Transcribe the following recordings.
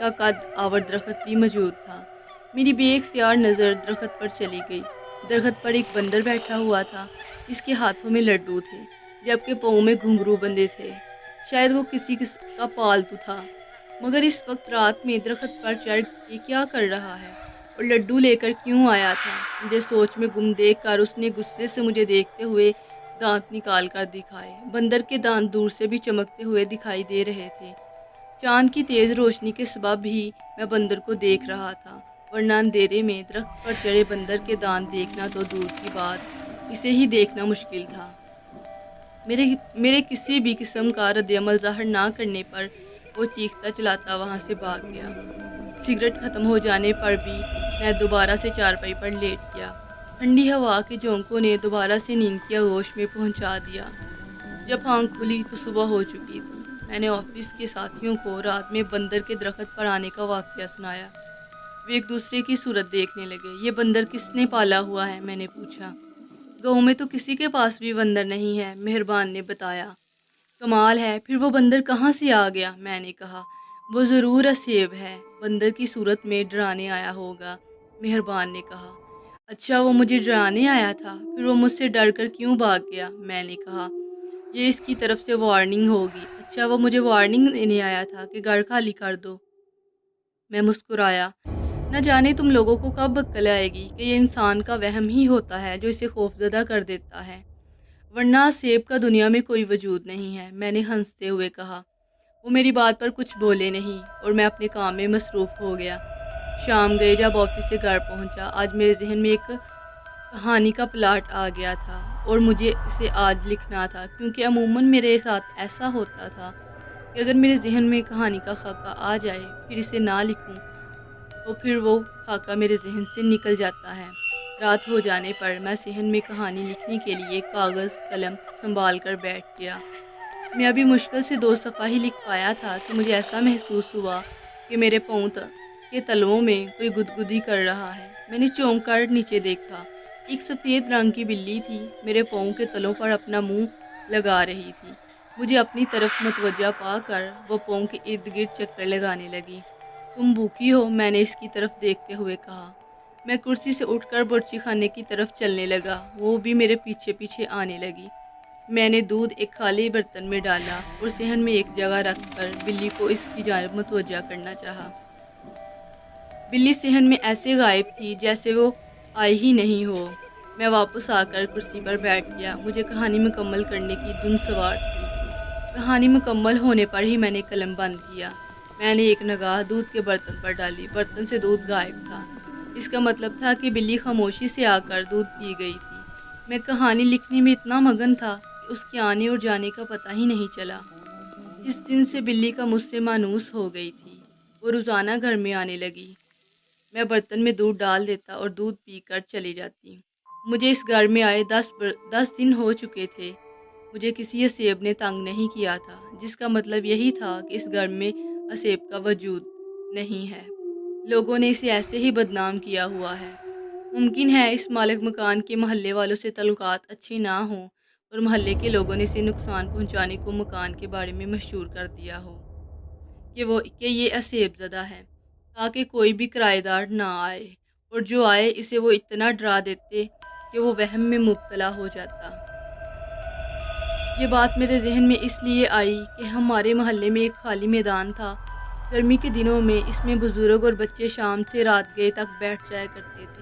کا قد آور درخت بھی موجود تھا۔ میری بے اختیار نظر درخت پر چلی گئی۔ درخت پر ایک بندر بیٹھا ہوا تھا، جس کے ہاتھوں میں لڈو تھے، جبکہ پاؤں میں گھنگرو بندھے تھے۔ شاید وہ کسی کا پالتو تھا، مگر اس وقت رات میں درخت پر چڑھ کے کیا کر رہا ہے اور لڈو لے کر کیوں آیا تھا؟ مجھے سوچ میں گم دیکھ کر اس نے غصے سے مجھے دیکھتے ہوئے دانت نکال کر دکھائے۔ بندر کے دانت دور سے بھی چمکتے ہوئے دکھائی دے رہے تھے۔ چاند کی تیز روشنی کے سبب ہی میں بندر کو دیکھ رہا تھا، ورنہ اندھیرے میں درخت پر چڑھے بندر کے دانت دیکھنا تو دور کی بات، اسے ہی دیکھنا مشکل تھا۔ میرے کسی بھی قسم کا رد عمل ظاہر نہ کرنے پر وہ چیختا چلاتا وہاں سے بھاگ گیا۔ سگریٹ ختم ہو جانے پر بھی میں دوبارہ سے چارپائی پر لیٹ گیا۔ ٹھنڈی ہوا کے جھونکوں نے دوبارہ سے نیند کی آغوش میں پہنچا دیا۔ جب آنکھ کھلی تو صبح ہو چکی تھی۔ میں نے آفس کے ساتھیوں کو رات میں بندر کے درخت پر آنے کا واقعہ سنایا۔ وہ ایک دوسرے کی صورت دیکھنے لگے۔ یہ بندر کس نے پالا ہوا ہے؟ میں نے پوچھا۔ گاؤں میں تو کسی کے پاس بھی بندر نہیں ہے، مہربان نے بتایا۔ کمال ہے، پھر وہ بندر کہاں سے آ گیا؟ میں نے کہا۔ وہ ضرور اسیب ہے، بندر کی صورت میں ڈرانے آیا ہوگا، مہربان نے کہا۔ اچھا، وہ مجھے ڈرانے آیا تھا، پھر وہ مجھ سے ڈر کر کیوں بھاگ گیا؟ میں نے کہا۔ یہ اس کی طرف سے وارننگ ہوگی۔ اچھا، وہ مجھے وارننگ دینے آیا تھا کہ گھر خالی کر دو؟ میں مسکرایا۔ نہ جانے تم لوگوں کو کب عقل آئے گی کہ یہ انسان کا وہم ہی ہوتا ہے جو اسے خوفزدہ کر دیتا ہے، ورنہ سیب کا دنیا میں کوئی وجود نہیں ہے، میں نے ہنستے ہوئے کہا۔ وہ میری بات پر کچھ بولے نہیں اور میں اپنے کام میں مصروف ہو گیا۔ شام گئے جب آفس سے گھر پہنچا، آج میرے ذہن میں ایک کہانی کا پلاٹ آ گیا تھا اور مجھے اسے آج لکھنا تھا، کیونکہ عموماً میرے ساتھ ایسا ہوتا تھا کہ اگر میرے ذہن میں کہانی کا خاکہ آ جائے پھر اسے نہ لکھوں تو پھر وہ خاکہ میرے ذہن سے نکل جاتا ہے۔ رات ہو جانے پر میں صحن میں کہانی لکھنے کے لیے کاغذ قلم سنبھال کر بیٹھ گیا۔ میں ابھی مشکل سے 2 صفحہ ہی لکھ پایا تھا کہ مجھے ایسا محسوس ہوا کہ میرے پاؤں کے تلوؤں میں کوئی گدگدی کر رہا ہے۔ میں نے چونک کر نیچے دیکھا۔ ایک سفید رنگ کی بلی تھی، میرے پاؤں کے تلوں پر اپنا منہ لگا رہی تھی۔ مجھے اپنی طرف متوجہ پا کر وہ پاؤں کے ارد گرد چکر لگانے لگی۔ تم بھوکی ہو؟ میں نے اس کی طرف دیکھتے ہوئے کہا۔ میں کرسی سے اٹھ کر برچی خانے کی طرف چلنے لگا، وہ بھی میرے پیچھے پیچھے آنے لگی۔ میں نے دودھ ایک خالی برتن میں ڈالا اور صحن میں ایک جگہ رکھ کر بلی کو اس کی جانب متوجہ کرنا چاہا۔ بلی صحن میں ایسے غائب تھی جیسے وہ آئی ہی نہیں ہو۔ میں واپس آ کر کرسی پر بیٹھ گیا۔ مجھے کہانی مکمل کرنے کی دھن سوار تھی۔ کہانی مکمل ہونے پر ہی میں نے قلم بند کیا۔ میں نے ایک نگاہ دودھ کے برتن پر ڈالی، برتن سے دودھ غائب تھا۔ اس کا مطلب تھا کہ بلی خاموشی سے آ کر دودھ پی گئی تھی۔ میں کہانی لکھنے میں اتنا مگن تھا کہ اس کے آنے اور جانے کا پتہ ہی نہیں چلا۔ اس دن سے بلی کا مجھ سے مانوس ہو گئی تھی۔ وہ روزانہ گھر میں آنے لگی۔ میں برتن میں دودھ ڈال دیتا اور دودھ پی کر چلی جاتی۔ مجھے اس گھر میں آئے 10 دن ہو چکے تھے۔ مجھے کسی اسیب نے تنگ نہیں کیا تھا، جس کا مطلب یہی تھا کہ اس گھر میں اسیب کا وجود نہیں ہے۔ لوگوں نے اسے ایسے ہی بدنام کیا ہوا ہے۔ ممکن ہے اس مالک مکان کے محلے والوں سے تعلقات اچھے نہ ہوں اور محلے کے لوگوں نے اسے نقصان پہنچانے کو مکان کے بارے میں مشہور کر دیا ہو کہ یہ اسیب زدہ ہے، تاکہ کوئی بھی کرایہ دار نہ آئے، اور جو آئے اسے وہ اتنا ڈرا دیتے کہ وہ وہم میں مبتلا ہو جاتا۔ یہ بات میرے ذہن میں اس لیے آئی کہ ہمارے محلے میں ایک خالی میدان تھا۔ گرمی کے دنوں میں اس میں بزرگ اور بچے شام سے رات گئے تک بیٹھ جایا کرتے تھے۔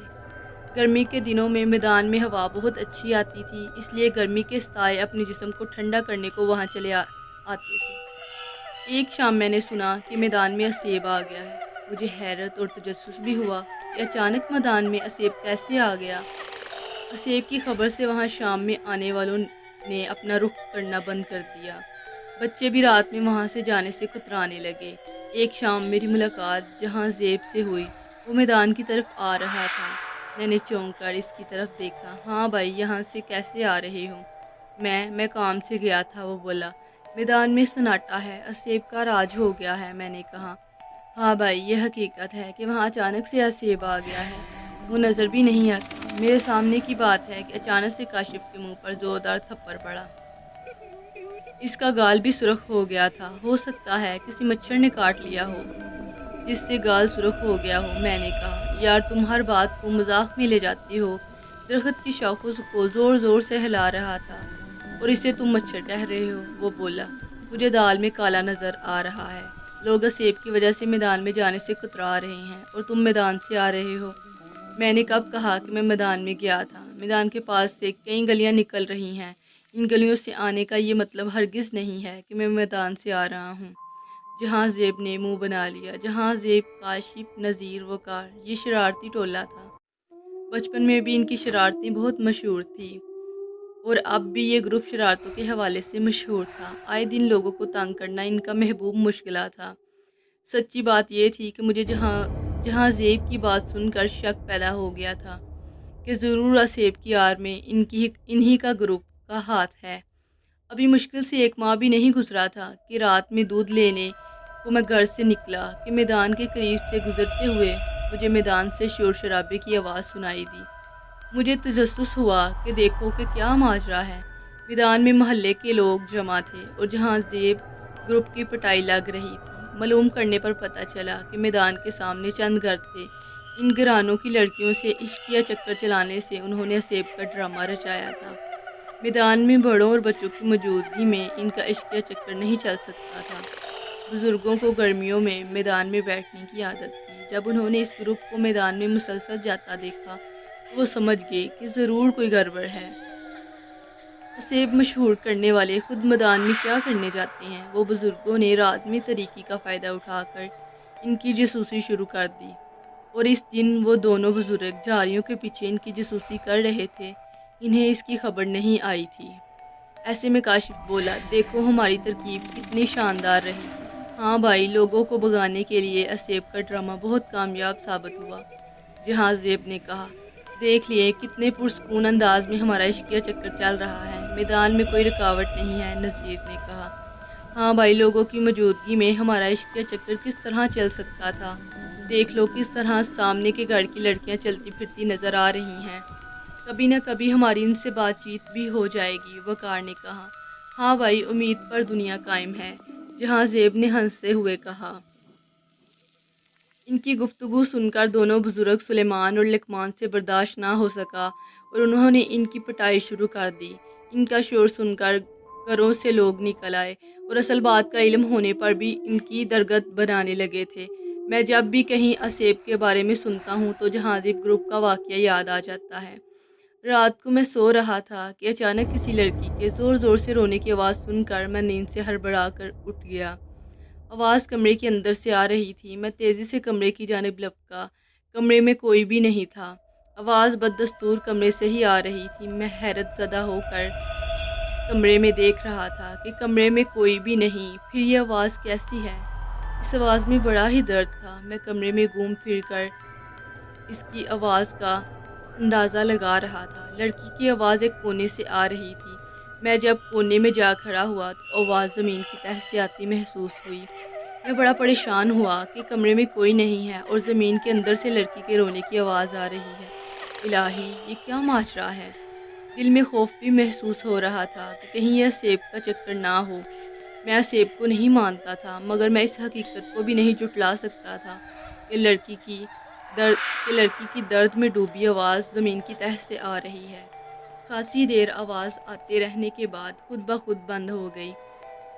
گرمی کے دنوں میں میدان میں ہوا بہت اچھی آتی تھی، اس لیے گرمی کے ستائے اپنے جسم کو ٹھنڈا کرنے کو وہاں چلے آتے تھے۔ ایک شام میں نے سنا کہ میدان میں اسیب آ گیا ہے۔ مجھے حیرت اور تجسس بھی ہوا کہ اچانک میدان میں اسیب کیسے آ گیا۔ اسیب کی خبر سے وہاں شام میں آنے والوں نے اپنا رخ کرنا بند کر دیا۔ بچے بھی رات میں وہاں سے جانے سے کترانے لگے۔ ایک شام میری ملاقات جہاں زیب سے ہوئی، وہ میدان کی طرف آ رہا تھا۔ میں نے چونک کر اس کی طرف دیکھا۔ ہاں بھائی، یہاں سے کیسے آ رہے ہو؟ میں کام سے گیا تھا، وہ بولا۔ میدان میں سناٹا ہے، اسیب کا راج ہو گیا ہے، میں نے کہا۔ ہاں بھائی، یہ حقیقت ہے کہ وہاں اچانک سے اسیب آ گیا ہے، وہ نظر بھی نہیں آتا۔ میرے سامنے کی بات ہے کہ اچانک سے کاشف کے منہ پر زوردار تھپڑ پڑا۔ اس کا گال بھی سرخ ہو گیا تھا، ہو سکتا ہے کسی مچھر نے کاٹ لیا ہو۔ جس سے گال سرخ ہو گیا ہو۔ میں نے کہا، یار تم ہر بات کو مذاق میں لے جاتی ہو۔ درخت کی شاخوں کو زور زور سے ہلا رہا تھا۔ اور اسے تم مچھر کہہ رہے ہو؟ وہ بولا، مجھے دال میں کالا نظر آ رہا ہے۔ لوگ اسیب کی وجہ سے میدان میں جانے سے کترا رہے ہیں اور تم میدان سے آ رہے ہو۔ میں نے کب کہا کہ میں میدان میں گیا تھا؟ میدان کے پاس سے کئی گلیاں نکل رہی ہیں۔ ان گلیوں سے آنے کا یہ مطلب ہرگز نہیں ہے کہ میں میدان سے آ رہا ہوں۔ جہاں زیب نے منہ بنا لیا۔ جہاں زیب، کاشف، نذیر، وقار، یہ شرارتی ٹولہ تھا۔ بچپن میں بھی ان کی شرارتیں بہت مشہور تھیں اور اب بھی یہ گروپ شرارتوں کے حوالے سے مشہور تھا۔ آئے دن لوگوں کو تنگ کرنا ان کا محبوب مشغلہ تھا۔ سچی بات یہ تھی کہ مجھے جہاں زیب کی بات سن کر شک پیدا ہو گیا تھا کہ ضرور اسیب کی آڑ میں انہی کا گروپ کا ہاتھ ہے۔ ابھی مشکل سے ایک ماہ بھی نہیں گزرا تھا کہ رات میں دودھ لینے کو میں گھر سے نکلا کہ میدان کے قریب سے گزرتے ہوئے مجھے میدان سے شور شرابے کی آواز سنائی دی۔ مجھے تجسس ہوا کہ دیکھو کہ کیا ماجرا ہے۔ میدان میں محلے کے لوگ جمع تھے اور جہاں زیب گروپ کی پٹائی لگ رہی تھی۔ معلوم کرنے پر پتہ چلا کہ میدان کے سامنے چند گھر تھے۔ ان گھرانوں کی لڑکیوں سے عشقیہ چکر چلانے سے انہوں نے اسیب کا ڈرامہ رچایا تھا۔ میدان میں بڑوں اور بچوں کی موجودگی میں ان کا عشقیہ چکر نہیں چل سکتا تھا۔ بزرگوں کو گرمیوں میں میدان میں بیٹھنے کی عادت تھی۔ جب انہوں نے اس گروپ کو میدان میں مسلسل جاتا دیکھا تو وہ سمجھ گئے کہ ضرور کوئی گڑبڑ ہے۔ اسیب مشہور کرنے والے خود میدان میں کیا کرنے جاتے ہیں؟ وہ بزرگوں نے رات میں تاریکی کا فائدہ اٹھا کر ان کی جاسوسی شروع کر دی اور اس دن وہ دونوں بزرگ جھاڑیوں کے پیچھے ان کی جاسوسی کر رہے تھے۔ انہیں اس کی خبر نہیں آئی تھی۔ ایسے میں کاشف بولا، دیکھو ہماری ترکیب کتنی شاندار رہی۔ ہاں بھائی، لوگوں کو بھگانے کے لیے اسیب کا ڈرامہ بہت کامیاب ثابت ہوا۔ جہاں زیب نے کہا، دیکھ لیے کتنے پرسکون انداز میں ہمارا عشقیہ چکر چل رہا ہے۔ میدان میں کوئی رکاوٹ نہیں ہے۔ نذیر نے کہا، ہاں بھائی، لوگوں کی موجودگی میں ہمارا عشقیہ چکر کس طرح چل سکتا تھا؟ دیکھ لو کس طرح سامنے کے گھر کی لڑکیاں چلتی پھرتی نظر آ رہی ہیں۔ کبھی نہ کبھی ہماری ان سے بات چیت بھی ہو جائے گی۔ وقار نے کہا، ہاں بھائی، امید پر دنیا قائم ہے۔ جہاں زیب نے ہنستے ہوئے کہا۔ ان کی گفتگو سن کر دونوں بزرگ سلیمان اور لقمان سے برداشت نہ ہو سکا اور انہوں نے ان کی پٹائی شروع کر دی۔ ان کا شور سن کر گھروں سے لوگ نکل آئے اور اصل بات کا علم ہونے پر بھی ان کی درگت بنانے لگے تھے۔ میں جب بھی کہیں اسیب کے بارے میں سنتا ہوں تو جہاں زیب گروپ کا واقعہ یاد آ جاتا ہے۔ رات کو میں سو رہا تھا کہ اچانک کسی لڑکی کے زور زور سے رونے کی آواز سن کر میں نیند سے ہڑبڑا کر اٹھ گیا۔ آواز کمرے کے اندر سے آ رہی تھی۔ میں تیزی سے کمرے کی جانب لپکا۔ کمرے میں کوئی بھی نہیں تھا۔ آواز بددستور کمرے سے ہی آ رہی تھی۔ میں حیرت زدہ ہو کر کمرے میں دیکھ رہا تھا کہ کمرے میں کوئی بھی نہیں۔ پھر یہ آواز کیسی ہے؟ اس آواز میں بڑا ہی درد تھا۔ میں کمرے میں گھوم پھر کر اس کی آواز کا اندازہ لگا رہا تھا۔ لڑکی کی آواز ایک کونے سے آ رہی تھی۔ میں جب کونے میں جا کھڑا ہوا تو آواز زمین کی تہہ سے آتی محسوس ہوئی۔ میں بڑا پریشان ہوا کہ کمرے میں کوئی نہیں ہے اور زمین کے اندر سے لڑکی کے رونے کی آواز آ رہی ہے۔ الہی، یہ کیا ماجرا ہے؟ دل میں خوف بھی محسوس ہو رہا تھا کہ کہیں یہ اسیب کا چکر نہ ہو۔ میں اسیب کو نہیں مانتا تھا، مگر میں اس حقیقت کو بھی نہیں جھٹلا سکتا تھا کہ لڑکی کی درد میں ڈوبی آواز زمین کی تہہ سے آ رہی ہے۔ خاصی دیر آواز آتے رہنے کے بعد خود بخود بند ہو گئی۔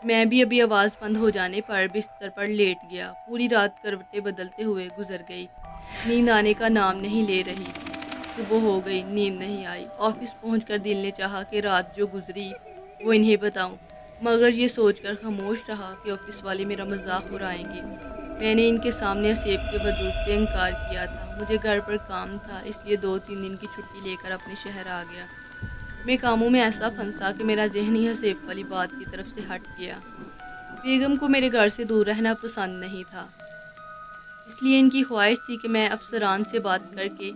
میں بھی ابھی آواز بند ہو جانے پر بستر پر لیٹ گیا۔ پوری رات کروٹیں بدلتے ہوئے گزر گئی۔ نیند آنے کا نام نہیں لے رہی تھی۔ صبح ہو گئی، نیند نہیں آئی۔ آفس پہنچ کر دل نے چاہا کہ رات جو گزری وہ انہیں بتاؤں، مگر یہ سوچ کر خاموش رہا کہ آفس والے میرا مذاق اڑائیں گے۔ میں نے ان کے سامنے اسیب کے وجود سے انکار کیا تھا۔ مجھے گھر پر کام تھا، اس لیے 2-3 دن کی چھٹی لے کر اپنے شہر آ گیا۔ میں کاموں میں ایسا پھنسا کہ میرا ذہن ہی اسیب والی بات کی طرف سے ہٹ گیا۔ بیگم کو میرے گھر سے دور رہنا پسند نہیں تھا، اس لیے ان کی خواہش تھی کہ میں افسران سے بات کر کے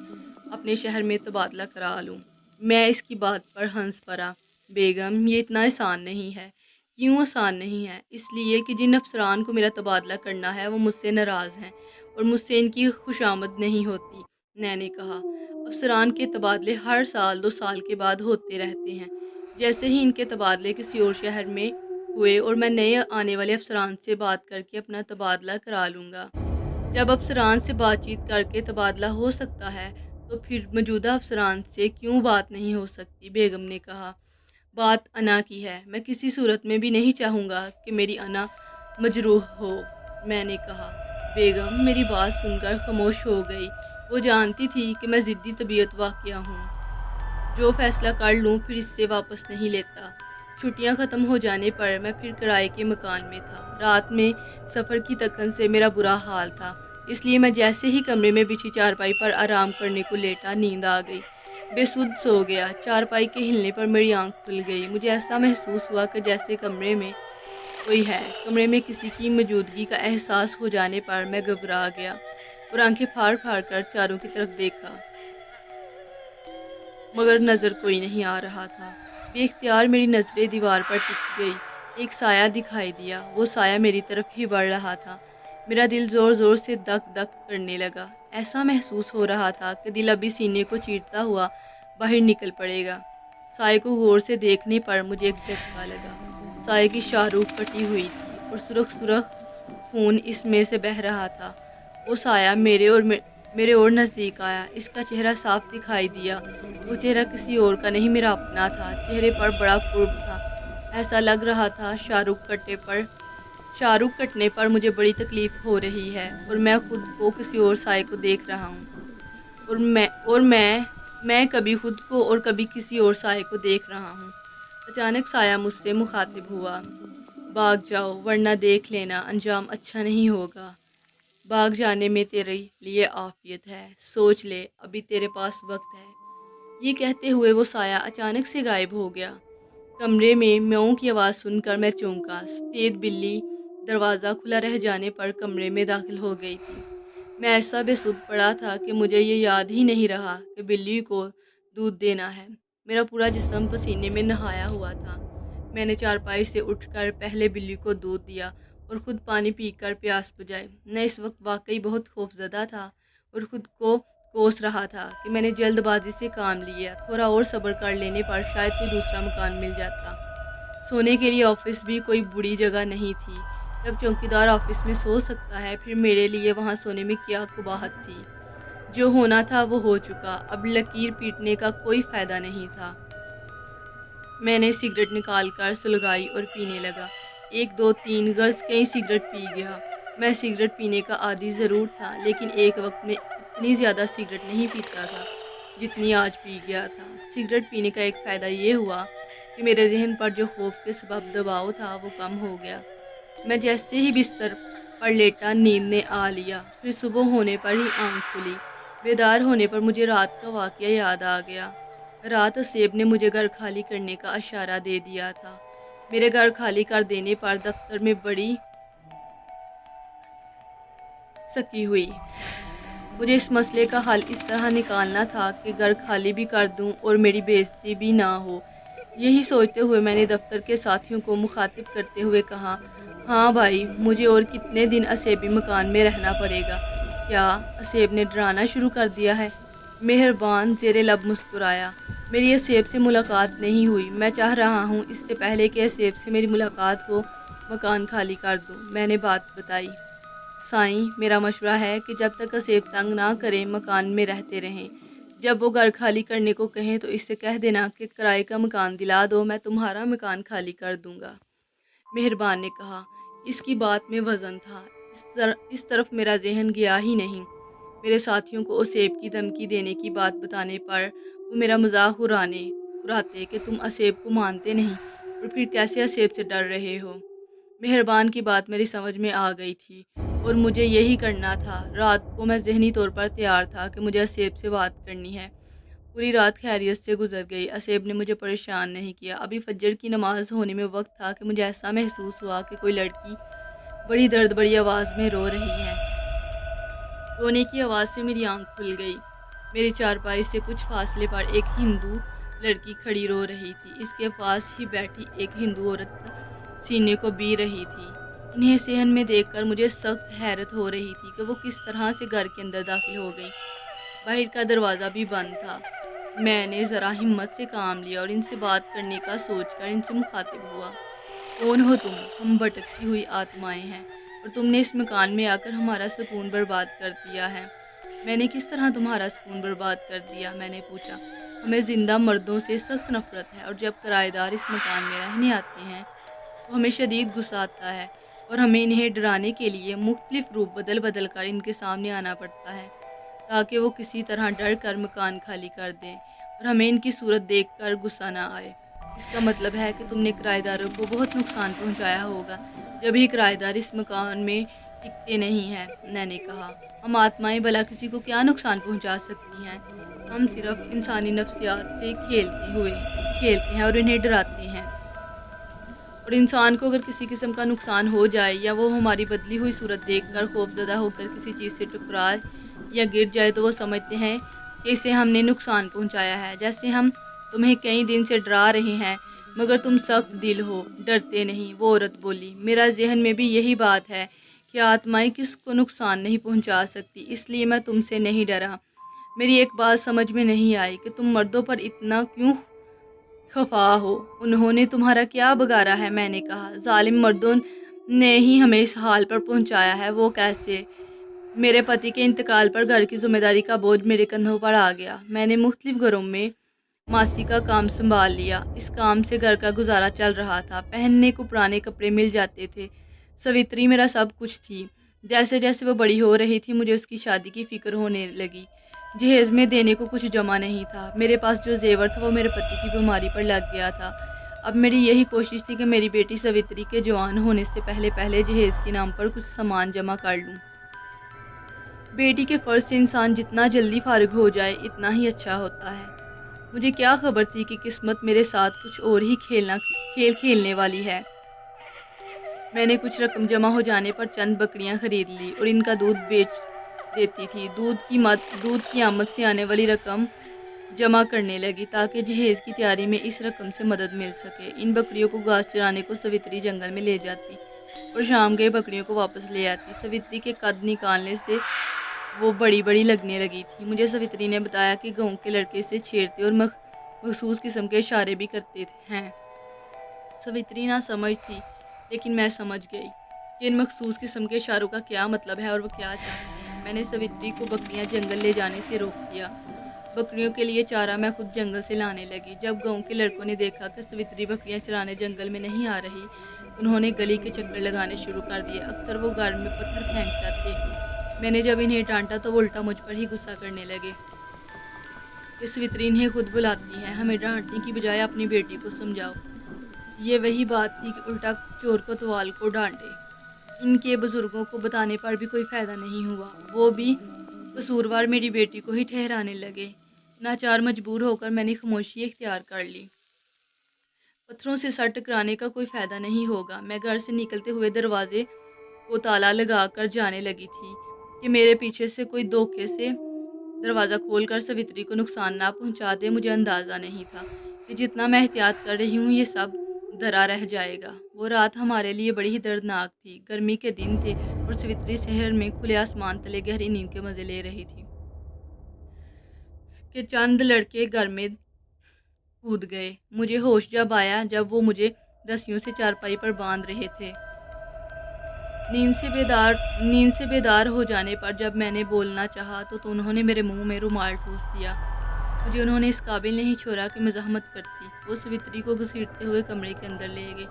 اپنے شہر میں تبادلہ کرا لوں۔ میں اس کی بات پر ہنس پڑا۔ بیگم، یہ اتنا آسان نہیں ہے۔ کیوں آسان نہیں ہے؟ اس لیے کہ جن افسران کو میرا تبادلہ کرنا ہے وہ مجھ سے ناراض ہیں اور مجھ سے ان کی خوشامد نہیں ہوتی۔ میں نے کہا، افسران کے تبادلے ہر سال 2 سال کے بعد ہوتے رہتے ہیں۔ جیسے ہی ان کے تبادلے کسی اور شہر میں ہوئے اور میں نئے آنے والے افسران سے بات کر کے اپنا تبادلہ کرا لوں گا۔ جب افسران سے بات چیت کر کے تبادلہ ہو سکتا ہے تو پھر موجودہ افسران سے کیوں بات نہیں ہو سکتی؟ بیگم نے کہا۔ بات انا کی ہے، میں کسی صورت میں بھی نہیں چاہوں گا کہ میری انا مجروح ہو، میں نے کہا۔ بیگم میری بات سن کر خاموش ہو گئی۔ وہ جانتی تھی کہ میں ضدی طبیعت واقعہ ہوں، جو فیصلہ کر لوں پھر اس سے واپس نہیں لیتا۔ چھٹیاں ختم ہو جانے پر میں پھر کرائے کے مکان میں تھا۔ رات میں سفر کی تکن سے میرا برا حال تھا، اس لیے میں جیسے ہی کمرے میں بچھی چارپائی پر آرام کرنے کو لیٹا، نیند آ گئی۔ بے سدھ سو گیا۔ چارپائی کے ہلنے پر میری آنکھ کھل گئی۔ مجھے ایسا محسوس ہوا کہ جیسے کمرے میں کوئی ہے۔ کمرے میں کسی کی موجودگی کا احساس ہو جانے پر میں گھبرا گیا اور آنکھیں پھاڑ پھاڑ کر چاروں کی طرف دیکھا، مگر نظر کوئی نہیں آ رہا تھا۔ بے اختیار میری نظریں دیوار پر ٹک گئی۔ ایک سایہ دکھائی دیا۔ وہ سایہ میری طرف ہی بڑھ رہا تھا۔ میرا دل زور زور سے دک دک کرنے لگا۔ ایسا محسوس ہو رہا تھا کہ دل ابھی سینے کو چیرتا ہوا باہر نکل پڑے گا۔ سائے کو غور سے دیکھنے پر مجھے ایک جھٹکا لگا۔ سائے کی شاہرخ کٹی ہوئی تھی اور سرخ سرخ خون اس میں سے بہہ رہا تھا۔ وہ سایہ میرے اور نزدیک آیا۔ اس کا چہرہ صاف دکھائی دیا۔ وہ چہرہ کسی اور کا نہیں، میرا اپنا تھا۔ چہرے پر بڑا قرب تھا۔ ایسا لگ رہا تھا شاہرخ کٹنے پر مجھے بڑی تکلیف ہو رہی ہے اور میں خود کو کسی اور سائے کو دیکھ رہا ہوں، اور میں کبھی خود کو اور کبھی کسی اور سائے کو دیکھ رہا ہوں۔ اچانک سایہ مجھ سے مخاطب ہوا۔ بھاگ جاؤ ورنہ دیکھ لینا انجام اچھا نہیں ہوگا۔ بھاگ جانے میں تیرے لیے عافیت ہے، سوچ لے، ابھی تیرے پاس وقت ہے۔ یہ کہتے ہوئے وہ سایہ اچانک سے غائب ہو گیا۔ کمرے میں میاؤں کی آواز سن کر میں چونکا۔ سفید بلی دروازہ کھلا رہ جانے پر کمرے میں داخل ہو گئی تھی۔ میں ایسا بے سدھ پڑا تھا کہ مجھے یہ یاد ہی نہیں رہا کہ بلی کو دودھ دینا ہے۔ میرا پورا جسم پسینے میں نہایا ہوا تھا۔ میں نے چارپائی سے اٹھ کر پہلے بلی کو دودھ دیا اور خود پانی پی کر پیاس بجھائی۔ میں اس وقت واقعی بہت خوفزدہ تھا اور خود کو کوس رہا تھا کہ میں نے جلد بازی سے کام لیا۔ تھوڑا اور صبر کر لینے پر شاید کوئی دوسرا مکان مل جاتا۔ سونے کے لیے آفس بھی کوئی بری جگہ نہیں تھی۔ جب چوکیدار آفس میں سو سکتا ہے پھر میرے لیے وہاں سونے میں کیا قباحت تھی؟ جو ہونا تھا وہ ہو چکا، اب لکیر پیٹنے کا کوئی فائدہ نہیں تھا۔ میں نے سگریٹ نکال کر سلگائی اور پینے لگا۔ 1 2 3 غرض کئی سگریٹ پی گیا۔ میں سگریٹ پینے کا عادی ضرور تھا، لیکن ایک وقت میں اتنی زیادہ سگریٹ نہیں پیتا تھا جتنی آج پی گیا تھا۔ سگریٹ پینے کا ایک فائدہ یہ ہوا کہ میرے ذہن پر جو خوف کے سبب دباؤ تھا وہ کم ہو گیا۔ میں جیسے ہی بستر پر لیٹا نیند نے آ لیا۔ پھر صبح ہونے پر ہی آنکھ کھلی۔ بیدار ہونے پر مجھے رات کا واقعہ یاد آ گیا۔ رات اسیب نے مجھے گھر خالی کرنے کا اشارہ دے دیا تھا۔ میرے گھر خالی کر دینے پر دفتر میں بڑی سکی ہوئی۔ مجھے اس مسئلے کا حل اس طرح نکالنا تھا کہ گھر خالی بھی کر دوں اور میری بے عزتی بھی نہ ہو۔ یہی سوچتے ہوئے میں نے دفتر کے ساتھیوں کو مخاطب کرتے ہوئے کہا، ہاں بھائی، مجھے اور کتنے دن اسیبی مکان میں رہنا پڑے گا؟ کیا اسیب نے ڈرانا شروع کر دیا ہے؟ مہربان زیر لب مسکرایا۔ میری اسیب سے ملاقات نہیں ہوئی۔ میں چاہ رہا ہوں اس سے پہلے کہ اسیب سے میری ملاقات ہو مکان خالی کر دوں۔ میں نے بات بتائی۔ سائیں، میرا مشورہ ہے کہ جب تک اسیب تنگ نہ کریں مکان میں رہتے رہیں۔ جب وہ گھر خالی کرنے کو کہیں تو اس سے کہہ دینا کہ کرائے کا مکان دلا دو، میں تمہارا مکان خالی کر دوں گا۔ مہربان نے کہا۔ اس کی بات میں وزن تھا۔ اس طرف میرا ذہن گیا ہی نہیں۔ میرے ساتھیوں کو اسیب کی دھمکی دینے کی بات بتانے پر وہ میرا مذاق اڑاتے کہ تم اسیب کو مانتے نہیں اور پھر کیسے اسیب سے ڈر رہے ہو۔ مہربان کی بات میری سمجھ میں آ گئی تھی اور مجھے یہی کرنا تھا۔ رات کو میں ذہنی طور پر تیار تھا کہ مجھے اسیب سے بات کرنی ہے۔ پوری رات خیریت سے گزر گئی۔ اسیب نے مجھے پریشان نہیں کیا۔ ابھی فجر کی نماز ہونے میں وقت تھا کہ مجھے ایسا محسوس ہوا کہ کوئی لڑکی بڑی درد بڑی آواز میں رو رہی ہے۔ رونے کی آواز سے میری آنکھ کھل گئی۔ میری چارپائی سے کچھ فاصلے پر ایک ہندو لڑکی کھڑی رو رہی تھی۔ اس کے پاس ہی بیٹھی ایک ہندو عورت سینے کو بی رہی تھی۔ انہیں صحن میں دیکھ کر مجھے سخت حیرت ہو رہی تھی کہ وہ کس طرح سے گھر کے اندر داخل ہو گئی۔ باہر کا دروازہ بھی بند تھا۔ میں نے ذرا ہمت سے کام لیا اور ان سے بات کرنے کا سوچ کر ان سے مخاطب ہوا، کون ہو تم؟ ہم بھٹکتی ہوئی آتمائیں ہیں اور تم نے اس مکان میں آ کر ہمارا سکون برباد کر دیا ہے۔ میں نے کس طرح تمہارا سکون برباد کر دیا؟ میں نے پوچھا۔ ہمیں زندہ مردوں سے سخت نفرت ہے، اور جب کرایہ دار اس مکان میں رہنے آتے ہیں تو ہمیں شدید غصہ آتا ہے، اور ہمیں انہیں ڈرانے کے لیے مختلف روپ بدل بدل کر ان کے سامنے آنا پڑتا ہے تاکہ وہ کسی طرح ڈر کر مکان خالی کر دیں اور ہمیں ان کی صورت دیکھ کر غصہ نہ آئے۔ اس کا مطلب ہے کہ تم نے کرایہ داروں کو بہت نقصان پہنچایا ہوگا، جبھی کرایہ دار اس مکان میں ٹکتے نہیں ہیں۔ میں نے کہا، ہم آتمائیں بھلا کسی کو کیا نقصان پہنچا سکتی ہیں؟ ہم صرف انسانی نفسیات سے کھیلتے ہیں اور انہیں ڈراتے ہیں، اور انسان کو اگر کسی قسم کا نقصان ہو جائے یا وہ ہماری بدلی ہوئی صورت دیکھ کر خوفزدہ ہو کر کسی چیز سے ٹکرائے یا گر جائے تو وہ سمجھتے ہیں کہ اسے ہم نے نقصان پہنچایا ہے۔ جیسے ہم تمہیں کئی دن سے ڈرا رہے ہیں مگر تم سخت دل ہو، ڈرتے نہیں۔ وہ عورت بولی، میرا ذہن میں بھی یہی بات ہے کہ آتمائیں کس کو نقصان نہیں پہنچا سکتی، اس لیے میں تم سے نہیں ڈرا۔ میری ایک بات سمجھ میں نہیں آئی کہ تم مردوں پر اتنا کیوں خفا ہو؟ انہوں نے تمہارا کیا بگاڑا ہے؟ میں نے کہا، ظالم مردوں نے ہی ہمیں اس حال پر پہنچایا ہے۔ وہ کیسے؟ میرے پتی کے انتقال پر گھر کی ذمہ داری کا بوجھ میرے کندھوں پر آ گیا۔ میں نے مختلف گھروں میں ماسی کا کام سنبھال لیا۔ اس کام سے گھر کا گزارا چل رہا تھا، پہننے کو پرانے کپڑے مل جاتے تھے۔ سوتری میرا سب کچھ تھی۔ جیسے جیسے وہ بڑی ہو رہی تھی مجھے اس کی شادی کی فکر ہونے لگی۔ جہیز میں دینے کو کچھ جمع نہیں تھا۔ میرے پاس جو زیور تھا وہ میرے پتی کی بیماری پر لگ گیا تھا۔ اب میری یہی کوشش تھی کہ میری بیٹی سوتری کے جوان ہونے سے پہلے جہیز کے نام پر کچھ سامان جمع کر لوں۔ بیٹی کے فرض سے انسان جتنا جلدی فارغ ہو جائے اتنا ہی اچھا ہوتا ہے۔ مجھے کیا خبر تھی کہ قسمت میرے ساتھ کچھ اور ہی کھیل کھیلنے والی ہے۔ میں نے کچھ رقم جمع ہو جانے پر چند بکریاں خرید لی اور ان کا دودھ بیچ دیتی تھی۔ دودھ کی آمد سے آنے والی رقم جمع کرنے لگی تاکہ جہیز کی تیاری میں اس رقم سے مدد مل سکے۔ ان بکریوں کو گھاس چرانے کو سوتری جنگل میں لے جاتی اور شام گئے بکریوں کو واپس لے آتی۔ سوتری کے قد نکالنے سے وہ بڑی بڑی لگنے لگی تھی۔ مجھے سوتری نے بتایا کہ گاؤں کے لڑکے سے چھیڑتے اور مخصوص قسم کے اشارے بھی کرتے ہیں۔ سوتری نہ سمجھ تھی لیکن میں سمجھ گئی کہ ان مخصوص قسم کے اشاروں کا کیا مطلب ہے اور وہ کیا چاہتے ہیں۔ میں نے سوتری کو بکریاں جنگل لے جانے سے روک دیا۔ بکریوں کے لیے چارہ میں خود جنگل سے لانے لگی۔ جب گاؤں کے لڑکوں نے دیکھا کہ سوتری بکریاں چرانے جنگل میں نہیں آ رہی، انہوں نے گلی کے چکر لگانے شروع کر دیے۔ اکثر وہ گھر میں پتھر پھینک جاتے۔ میں نے جب انہیں ڈانٹا تو وہ الٹا مجھ پر ہی غصہ کرنے لگے کہ سوتری انہیں خود بلاتی ہے، ہمیں ڈانٹنے کی بجائے اپنی بیٹی کو سمجھاؤ۔ یہ وہی بات تھی کہ الٹا چور کوتوال کو ڈانٹے۔ ان کے بزرگوں کو بتانے پر بھی کوئی فائدہ نہیں ہوا، وہ بھی قصوروار میری بیٹی کو ہی ٹھہرانے لگے۔ ناچار مجبور ہو کر میں نے خاموشی اختیار کر لی۔ پتھروں سے سر ٹکرانے کا کوئی فائدہ نہیں ہوگا۔ میں گھر سے نکلتے ہوئے دروازے کو تالا لگا کر جانے لگی تھی کہ میرے پیچھے سے کوئی دھوکے سے دروازہ کھول کر سوتری کو نقصان نہ پہنچا دے۔ مجھے اندازہ نہیں تھا کہ جتنا میں احتیاط کر رہی ہوں یہ سب دھرا رہ جائے گا۔ وہ رات ہمارے لیے بڑی ہی دردناک تھی۔ گرمی کے دن تھے اور سوتری شہر میں کھلے آسمان تلے گہری نیند کے مزے لے رہی تھی کہ چند لڑکے گھر میں کود گئے۔ مجھے ہوش جب آیا جب وہ مجھے رسیوں سے چارپائی پر باندھ رہے تھے۔ نیند سے بیدار ہو جانے پر جب میں نے بولنا چاہا تو انہوں نے میرے منہ میں رومال ٹھوس دیا۔ مجھے انہوں نے اس قابل نہیں چھوڑا کہ مزاحمت کرتی۔ وہ سوتری کو گھسیٹتے ہوئے کمرے کے اندر لے گئے۔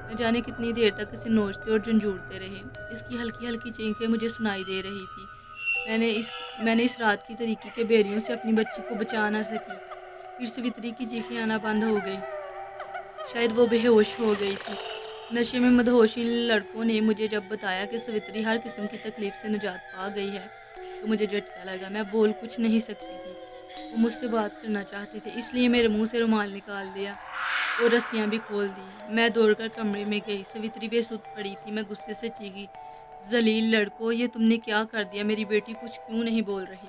نہ جانے کتنی دیر تک اسے نوچتے اور جھنجھوڑتے رہے۔ اس کی ہلکی ہلکی چیخیں مجھے سنائی دے رہی تھی۔ میں نے اس رات کی تاریکی کے بیریوں سے اپنی بچی کو بچا نہ سکی۔ پھر سوتری کی چیخیں آنا بند ہو گئی۔ شاید وہ بے ہوش ہو گئی تھی۔ نشے میں مدہوش ان لڑکوں نے مجھے جب بتایا کہ سوتری ہر قسم کی تکلیف سے نجات پا گئی ہے تو مجھے جھٹکا لگا۔ میں بول کچھ نہیں سکتی تھی۔ وہ مجھ سے بات کرنا چاہتے تھے اس لیے میرے منہ سے رومال نکال دیا اور رسیاں بھی کھول دی۔ میں دوڑ کر کمرے میں گئی۔ سوتری بے سدھ پڑی تھی۔ میں غصے سے چیخی، ذلیل لڑکو، یہ تم نے کیا کر دیا؟ میری بیٹی کچھ کیوں نہیں بول رہی؟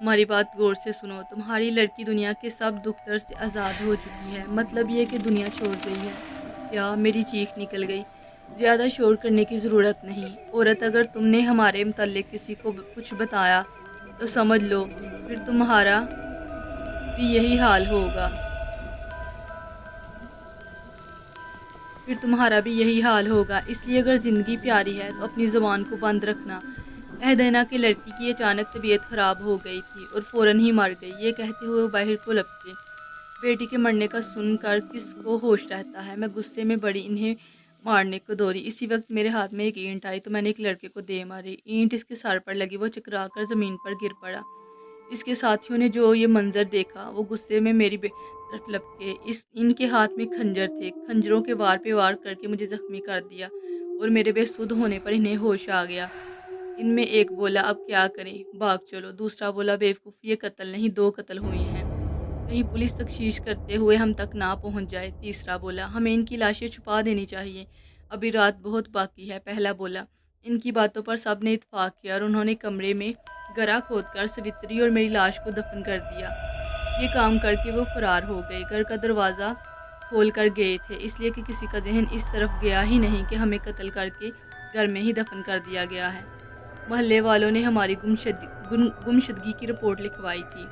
ہماری بات غور سے سنو۔ تمہاری لڑکی دنیا کے سب دکھ درد سے آزاد ہو چکی ہے، مطلب یہ کہ دنیا چھوڑ گئی ہے۔ کیا؟ میری چیخ نکل گئی۔ زیادہ شور کرنے کی ضرورت نہیں، عورت، اگر تم نے ہمارے متعلق کسی کو کچھ بتایا تو سمجھ لو پھر تمہارا بھی یہی حال ہوگا۔ پھر تمہارا بھی یہی حال ہوگا، اس لیے اگر زندگی پیاری ہے تو اپنی زبان کو بند رکھنا۔ عہدینہ کی لڑکی کی اچانک طبیعت خراب ہو گئی تھی اور فوراً ہی مر گئی۔ یہ کہتے ہوئے وہ باہر کو لپکے، بیٹی کے مرنے کا سن کر کس کو ہوش رہتا ہے؟ میں غصے میں بڑی انہیں مارنے کو دوڑی۔ اسی وقت میرے ہاتھ میں ایک اینٹ آئی تو میں نے ایک لڑکے کو دے ماری۔ اینٹ اس کے سر پر لگی، وہ چکرا کر زمین پر گر پڑا۔ اس کے ساتھیوں نے جو یہ منظر دیکھا وہ غصے میں میری طرف لپکے۔ ان کے ہاتھ میں کھنجر تھے، کھنجروں کے وار پہ وار کر کے مجھے زخمی کر دیا اور میرے بے سدھ ہونے پر انہیں ہوش آ گیا۔ ان میں ایک بولا، اب کیا کریں، بھاگ چلو۔ دوسرا بولا، بیوقوف، یہ قتل نہیں، 2 قتل ہوئے ہیں، کہیں پولیس تفتیش کرتے ہوئے ہم تک نہ پہنچ جائے۔ تیسرا بولا، ہمیں ان کی لاشیں چھپا دینی چاہیے، ابھی رات بہت باقی ہے۔ پہلا بولا۔ ان کی باتوں پر سب نے اتفاق کیا اور انہوں نے کمرے میں گڑھا کھود کر سوتری اور میری لاش کو دفن کر دیا۔ یہ کام کر کے وہ فرار ہو گئے۔ گھر کا دروازہ کھول کر گئے تھے، اس لیے کہ کسی کا ذہن اس طرف گیا ہی نہیں کہ ہمیں قتل کر کے گھر میں ہی دفن کر دیا گیا ہے۔ محلے والوں نے ہماری گمشدگی کی رپورٹ لکھوائی تھی۔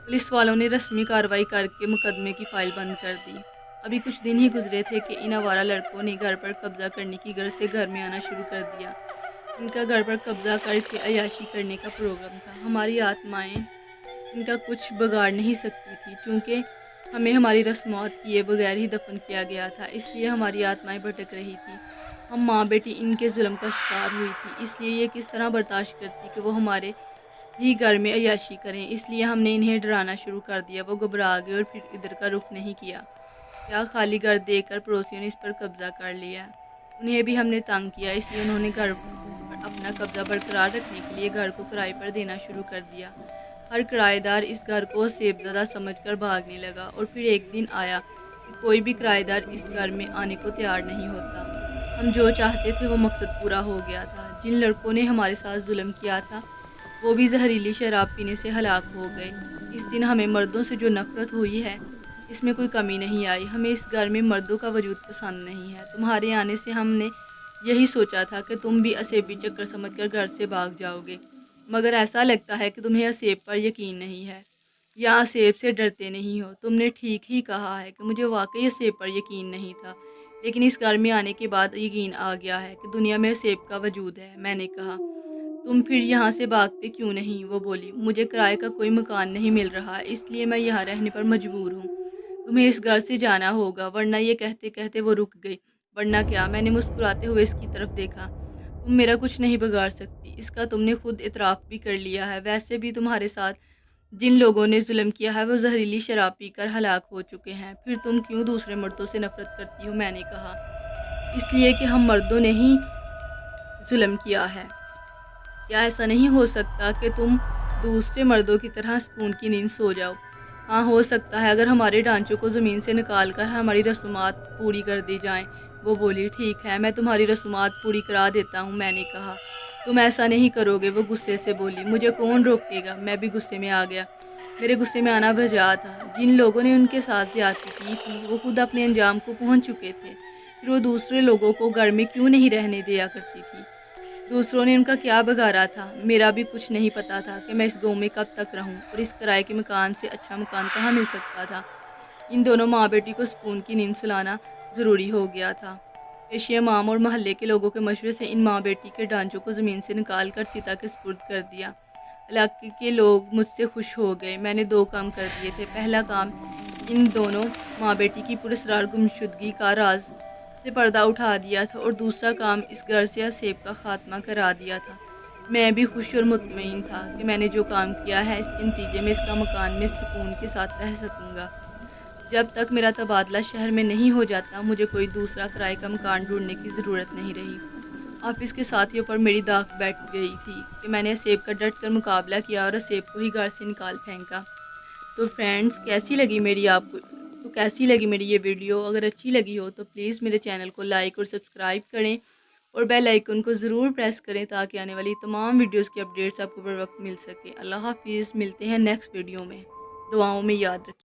پولیس والوں نے رسمی کارروائی کر کے مقدمے کی فائل بند کر دی۔ ابھی کچھ دن ہی گزرے تھے کہ ان آوارہ لڑکوں نے گھر پر قبضہ کرنے کی غرض سے گھر میں آنا شروع کر دیا۔ ان کا گھر پر قبضہ کر کے عیاشی کرنے کا پروگرام تھا۔ ہماری آتمائیں ان کا کچھ بگاڑ نہیں سکتی تھی، چونکہ ہمیں ہماری رسومات کیے بغیر ہی دفن کیا گیا تھا، اس لیے ہماری آتمائیں بھٹک رہی تھیں۔ ہم ماں بیٹی ان کے ظلم کا شکار ہوئی تھی، اس لیے یہ کس طرح برداشت کرتی کہ وہ ہمارے ہی گھر میں عیاشی کریں۔ اس لیے ہم نے انہیں ڈرانا شروع کر دیا۔ وہ گھبرا گئے اور پھر ادھر کا رخ نہیں کیا۔ کیا خالی گھر دیکھ کر پڑوسیوں نے اس پر قبضہ کر لیا۔ انہیں بھی ہم نے تنگ کیا، اس لیے انہوں نے گھر پر اپنا قبضہ برقرار رکھنے کے لیے گھر کو کرائے پر دینا شروع کر دیا۔ ہر کرایہ دار اس گھر کو سیب زدہ سمجھ کر بھاگنے لگا، اور پھر ایک دن آیا کہ کوئی بھی کرایہ دار اس گھر میں آنے کو تیار نہیں ہوتا۔ ہم جو چاہتے تھے وہ مقصد پورا ہو گیا تھا۔ جن لڑکوں نے ہمارے ساتھ ظلم کیا تھا وہ بھی زہریلی شراب پینے سے ہلاک ہو گئے۔ اس دن ہمیں مردوں سے جو نفرت ہوئی ہے اس میں کوئی کمی نہیں آئی۔ ہمیں اس گھر میں مردوں کا وجود پسند نہیں ہے۔ تمہارے آنے سے ہم نے یہی سوچا تھا کہ تم بھی اسیبی چکر سمجھ کر گھر سے بھاگ جاؤ گے، مگر ایسا لگتا ہے کہ تمہیں اسیب پر یقین نہیں ہے یا اسیب سے ڈرتے نہیں ہو۔ تم نے ٹھیک ہی کہا ہے کہ مجھے واقعی اسیب پر یقین نہیں تھا، لیکن اس گھر میں آنے کے بعد یقین آ گیا ہے کہ دنیا میں اسیب کا وجود ہے۔ میں نے کہا، تم پھر یہاں سے بھاگتے کیوں نہیں؟ وہ بولی، مجھے کرائے کا کوئی مکان نہیں مل رہا، اس لیے میں یہاں رہنے پر مجبور ہوں۔ تمہیں اس گھر سے جانا ہوگا ورنہ۔ یہ کہتے کہتے وہ رک گئی۔ ورنہ کیا؟ میں نے مسکراتے ہوئے اس کی طرف دیکھا۔ تم میرا کچھ نہیں بگاڑ سکتی، اس کا تم نے خود اعتراف بھی کر لیا ہے۔ ویسے بھی تمہارے ساتھ جن لوگوں نے ظلم کیا ہے وہ زہریلی شراب پی کر ہلاک ہو چکے ہیں، پھر تم کیوں دوسرے مردوں سے نفرت کرتی ہو؟ میں نے کہا، اس لیے کہ ہم مردوں نے ہی ظلم کیا ہے۔ کیا ایسا نہیں ہو سکتا کہ تم دوسرے مردوں کی طرح سکون کی نیند سو جاؤ؟ ہاں، ہو سکتا ہے، اگر ہمارے ڈھانچوں کو زمین سے نکال کر ہماری رسومات پوری کر دی جائیں۔ وہ بولی، ٹھیک ہے، میں تمہاری رسومات پوری کرا دیتا ہوں۔ میں نے کہا، تم ایسا نہیں کرو گے؟ وہ غصے سے بولی، مجھے کون روکے گا؟ میں بھی غصے میں آ گیا۔ میرے غصے میں آنا بجا تھا۔ جن لوگوں نے ان کے ساتھ زیادتی کی تھی وہ خود اپنے انجام کو پہنچ چکے تھے، پھر وہ دوسرے لوگوں کو گھر میں کیوں نہیں رہنے دیا کرتی تھی؟ دوسروں نے ان کا کیا بگاڑا تھا؟ میرا بھی کچھ نہیں پتا تھا کہ میں اس گاؤں میں کب تک رہوں، اور اس کرائے کے مکان سے اچھا مکان کہاں مل سکتا تھا۔ ان دونوں ماں بیٹی کو سکون کی نیند سلانا ضروری ہو گیا تھا۔ پیشی امام اور محلے کے لوگوں کے مشورے سے ان ماں بیٹی کے ڈھانچوں کو زمین سے نکال کر چتا کے سپرد کر دیا۔ علاقے کے لوگ مجھ سے خوش ہو گئے۔ میں نے 2 کام کر دیے تھے۔ پہلا کام ان دونوں ماں بیٹی کی پراسرار گمشدگی کا راز سے پردہ اٹھا دیا تھا، اور دوسرا کام اس گھر سے اسیب کا خاتمہ کرا دیا تھا۔ میں بھی خوش اور مطمئن تھا کہ میں نے جو کام کیا ہے اس کے نتیجے میں اس کا مکان میں سکون کے ساتھ رہ سکوں گا۔ جب تک میرا تبادلہ شہر میں نہیں ہو جاتا مجھے کوئی دوسرا کرائے کا مکان ڈھونڈنے کی ضرورت نہیں رہی۔ آفس کے ساتھیوں پر میری داغ بیٹھ گئی تھی کہ میں نے اسیب کا ڈٹ کر مقابلہ کیا اور اسیب کو ہی گھر سے نکال پھینکا۔ تو فرینڈز، کیسی لگی میری یہ ویڈیو؟ اگر اچھی لگی ہو تو پلیز میرے چینل کو لائک اور سبسکرائب کریں اور بیل آئیکن کو ضرور پریس کریں تاکہ آنے والی تمام ویڈیوز کی اپڈیٹس آپ کو بر وقت مل سکے۔ اللہ حافظ، ملتے ہیں نیکسٹ ویڈیو میں۔ دعاؤں میں یاد رکھیں۔